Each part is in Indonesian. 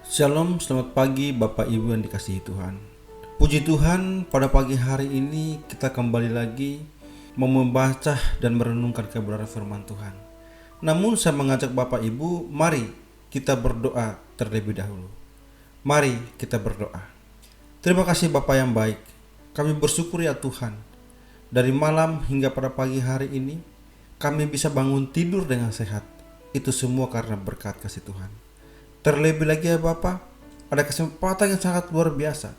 Shalom, selamat pagi Bapak Ibu yang dikasihi Tuhan. Puji Tuhan, pada pagi hari ini kita kembali lagi membaca dan merenungkan kebenaran firman Tuhan. Namun saya mengajak Bapak Ibu, mari kita berdoa terlebih dahulu. Mari kita berdoa. Terima kasih Bapak yang baik. Kami bersyukur ya Tuhan. Dari malam hingga pada pagi hari ini, kami bisa bangun tidur dengan sehat. Itu semua karena berkat kasih Tuhan. Terlebih lagi ya Bapak, ada kesempatan yang sangat luar biasa,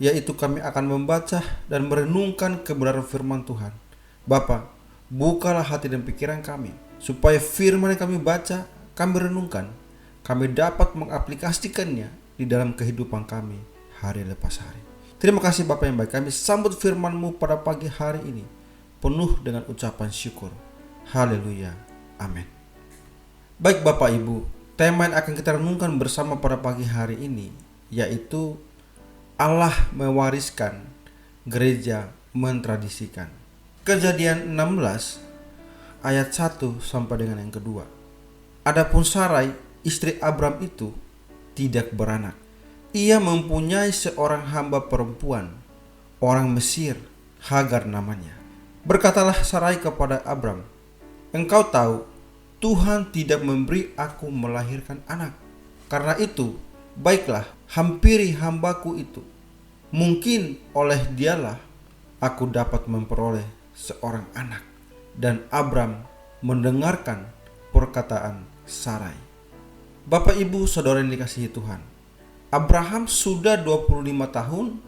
yaitu kami akan membaca dan merenungkan kebenaran firman Tuhan. Bapak, bukalah hati dan pikiran kami, supaya firman yang kami baca, kami renungkan, kami dapat mengaplikasikannya di dalam kehidupan kami hari lepas hari. Terima kasih Bapak yang baik, kami sambut firman-Mu pada pagi hari ini, penuh dengan ucapan syukur. Haleluya, amin. Baik Bapak Ibu, tema yang akan kita renungkan bersama pada pagi hari ini yaitu Allah mewariskan, gereja mentradisikan. Kejadian 16 ayat 1 sampai dengan yang kedua. Adapun Sarai, istri Abram itu tidak beranak. Ia mempunyai seorang hamba perempuan, orang Mesir, Hagar namanya. Berkatalah Sarai kepada Abram, "Engkau tahu Tuhan tidak memberi aku melahirkan anak. Karena itu, baiklah, hampiri hambaku itu. Mungkin oleh dialah aku dapat memperoleh seorang anak." Dan Abram mendengarkan perkataan Sarai. Bapak Ibu Saudara yang dikasihi Tuhan, Abraham sudah 25 tahun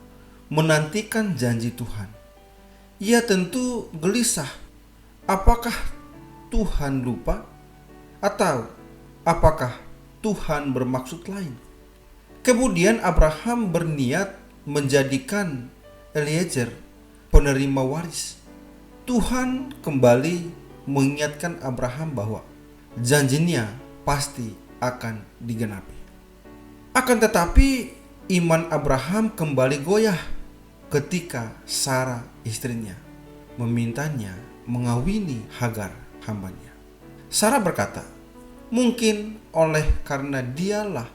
menantikan janji Tuhan. Ia tentu gelisah. Apakah Tuhan lupa? Atau apakah Tuhan bermaksud lain? Kemudian Abraham berniat menjadikan Eliezer penerima waris. Tuhan kembali mengingatkan Abraham bahwa janjinya pasti akan digenapi. Akan tetapi iman Abraham kembali goyah ketika Sarah istrinya memintanya mengawini Hagar hambanya. Sarah berkata, "Mungkin oleh karena dialah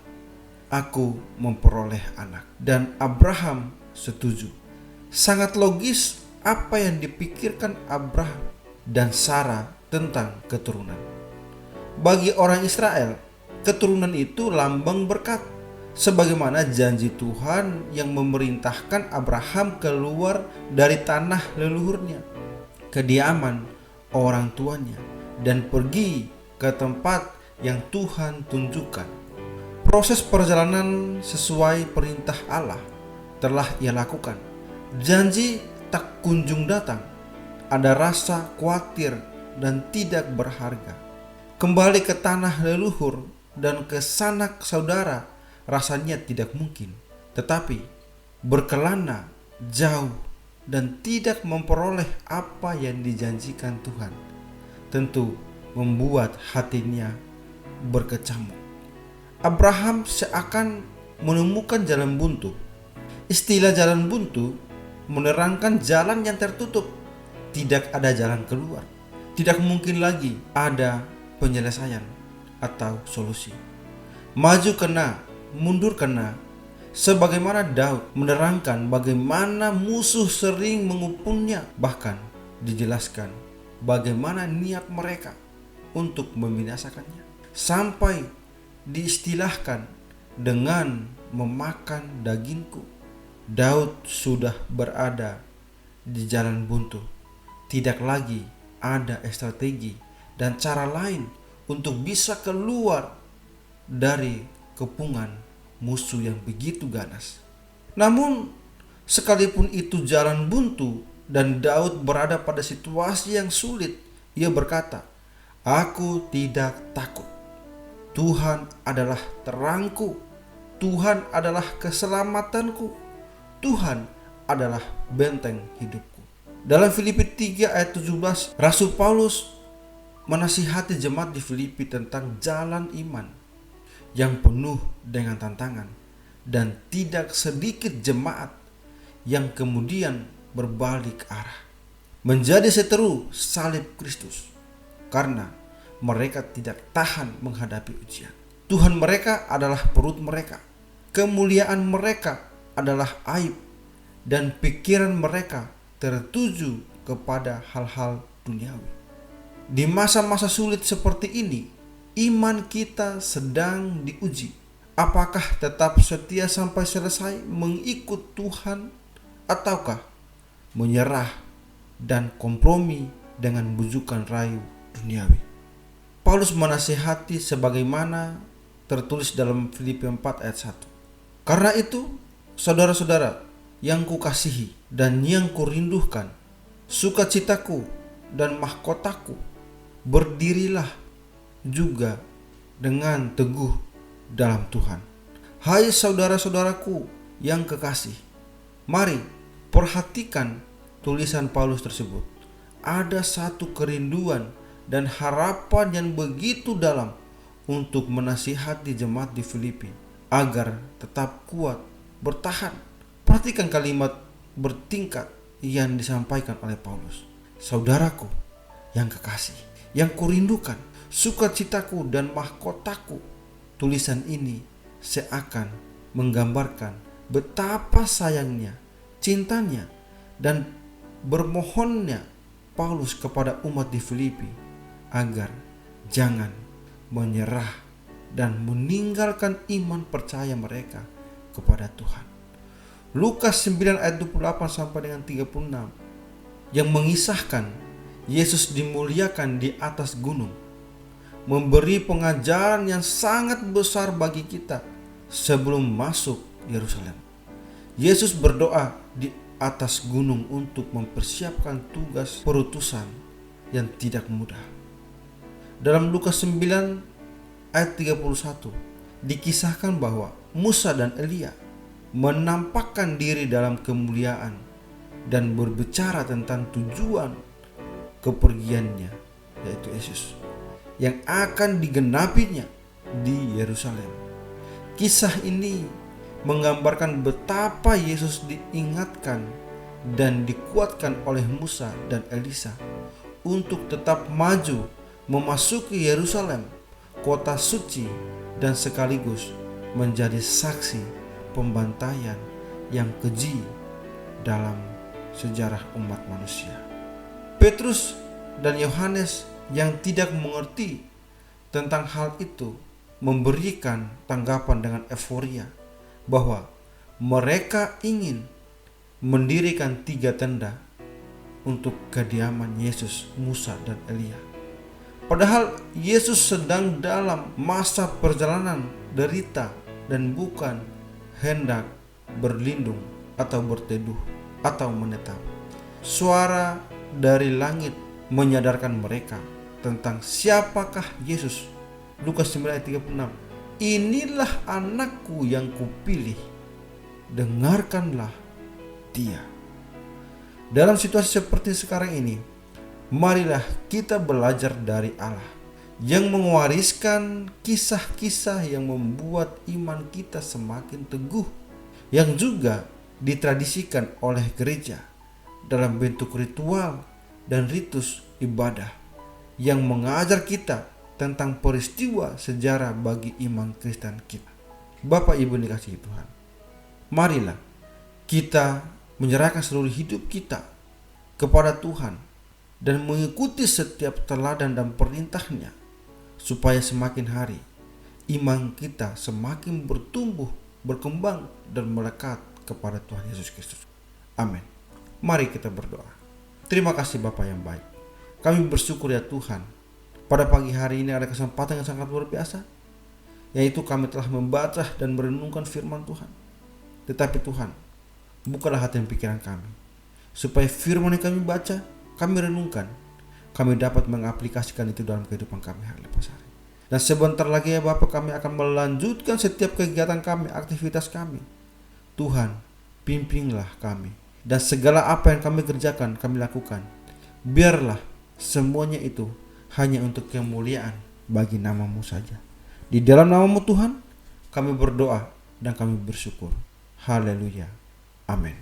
aku memperoleh anak." Dan Abraham setuju. Sangat logis apa yang dipikirkan Abraham dan Sarah tentang keturunan. Bagi orang Israel, keturunan itu lambang berkat, sebagaimana janji Tuhan yang memerintahkan Abraham keluar dari tanah leluhurnya, kediaman orang tuanya, dan pergi ke tempat yang Tuhan tunjukkan. Proses perjalanan sesuai perintah Allah telah ia lakukan. Janji tak kunjung datang. Ada rasa khawatir dan tidak berharga. Kembali ke tanah leluhur dan ke sanak saudara rasanya tidak mungkin. Tetapi berkelana jauh dan tidak memperoleh apa yang dijanjikan Tuhan tentu membuat hatinya berkecamuk. Abraham seakan menemukan jalan buntu. Istilah jalan buntu menerangkan jalan yang tertutup. Tidak ada jalan keluar. Tidak mungkin lagi ada penyelesaian atau solusi. Maju kena, mundur kena. Sebagaimana Daud menerangkan bagaimana musuh sering mengupunnya, bahkan dijelaskan bagaimana niat mereka untuk membinasakannya, sampai diistilahkan dengan memakan dagingku. Daud sudah berada di jalan buntu. Tidak lagi ada strategi dan cara lain untuk bisa keluar dari kepungan musuh yang begitu ganas. Namun sekalipun itu jalan buntu dan Daud berada pada situasi yang sulit, ia berkata, "Aku tidak takut. Tuhan adalah terangku. Tuhan adalah keselamatanku. Tuhan adalah benteng hidupku." Dalam Filipi 3 ayat 17, Rasul Paulus menasihati jemaat di Filipi tentang jalan iman yang penuh dengan tantangan, dan tidak sedikit jemaat yang kemudian berbalik arah menjadi seteru salib Kristus karena mereka tidak tahan menghadapi ujian. Tuhan mereka adalah perut mereka. kemuliaan mereka adalah aib dan pikiran mereka tertuju kepada hal-hal duniawi. Di masa-masa sulit seperti ini, iman kita sedang diuji. Apakah tetap setia sampai selesai mengikut Tuhan, ataukah menyerah dan kompromi dengan bujukan rayu duniawi? Paulus menasihati sebagaimana tertulis dalam Filipi 4 ayat 1. Karena itu, saudara-saudara yang kukasihi dan yang kurindukan, sukacitaku dan mahkotaku, berdirilah juga dengan teguh dalam Tuhan. Hai saudara-saudaraku yang kekasih, mari perhatikan tulisan Paulus tersebut. Ada satu kerinduan dan harapan yang begitu dalam untuk menasihati jemaat di Filipi agar tetap kuat, bertahan. Perhatikan kalimat bertingkat yang disampaikan oleh Paulus. Saudaraku yang kekasih, yang kurindukan, sukacitaku dan mahkotaku. Tulisan ini seakan menggambarkan betapa sayangnya, cintanya, dan bermohonnya Paulus kepada umat di Filipi agar jangan menyerah dan meninggalkan iman percaya mereka kepada Tuhan. Lukas 9 ayat 28 sampai dengan 36 yang mengisahkan Yesus dimuliakan di atas gunung, memberi pengajaran yang sangat besar bagi kita sebelum masuk Yerusalem. Yesus berdoa di atas gunung untuk mempersiapkan tugas perutusan yang tidak mudah. Dalam Lukas 9 ayat 31 dikisahkan bahwa Musa dan Elia menampakkan diri dalam kemuliaan dan berbicara tentang tujuan kepergiannya, yaitu Yesus, yang akan digenapinya di Yerusalem. Kisah ini menggambarkan betapa Yesus diingatkan dan dikuatkan oleh Musa dan Elisa untuk tetap maju memasuki Yerusalem, kota suci, dan sekaligus menjadi saksi pembantaian yang keji dalam sejarah umat manusia. Petrus dan Yohanes yang tidak mengerti tentang hal itu memberikan tanggapan dengan euforia bahwa mereka ingin mendirikan 3 tenda untuk kediaman Yesus, Musa, dan Elia. Padahal Yesus sedang dalam masa perjalanan derita dan bukan hendak berlindung atau berteduh atau menetap. Suara dari langit menyadarkan mereka tentang siapakah Yesus. Lukas 9 ayat 36. Inilah anakku yang kupilih, dengarkanlah dia. Dalam situasi seperti sekarang ini, marilah kita belajar dari Allah yang mewariskan kisah-kisah yang membuat iman kita semakin teguh, yang juga ditradisikan oleh gereja dalam bentuk ritual dan ritus ibadah yang mengajar kita tentang peristiwa sejarah bagi iman Kristen kita. Bapak Ibu dikasihi Tuhan, marilah kita menyerahkan seluruh hidup kita kepada Tuhan dan mengikuti setiap teladan dan perintahnya, supaya semakin hari iman kita semakin bertumbuh, berkembang, dan melekat kepada Tuhan Yesus Kristus. Amin. Mari kita berdoa. Terima kasih Bapa yang baik. Kami bersyukur ya Tuhan, pada pagi hari ini ada kesempatan yang sangat luar biasa, yaitu kami telah membaca dan merenungkan firman Tuhan. Tetapi Tuhan, bukalah hati dan pikiran kami, supaya firman yang kami baca, kami renungkan, kami dapat mengaplikasikan itu dalam kehidupan kami hari lepas hari. Dan sebentar lagi ya Bapak, kami akan melanjutkan setiap kegiatan kami, aktivitas kami. Tuhan, pimpinlah kami, dan segala apa yang kami kerjakan, kami lakukan, biarlah semuanya itu hanya untuk kemuliaan bagi nama-Mu saja. Di dalam nama-Mu Tuhan, kami berdoa dan kami bersyukur. Haleluya. Amin.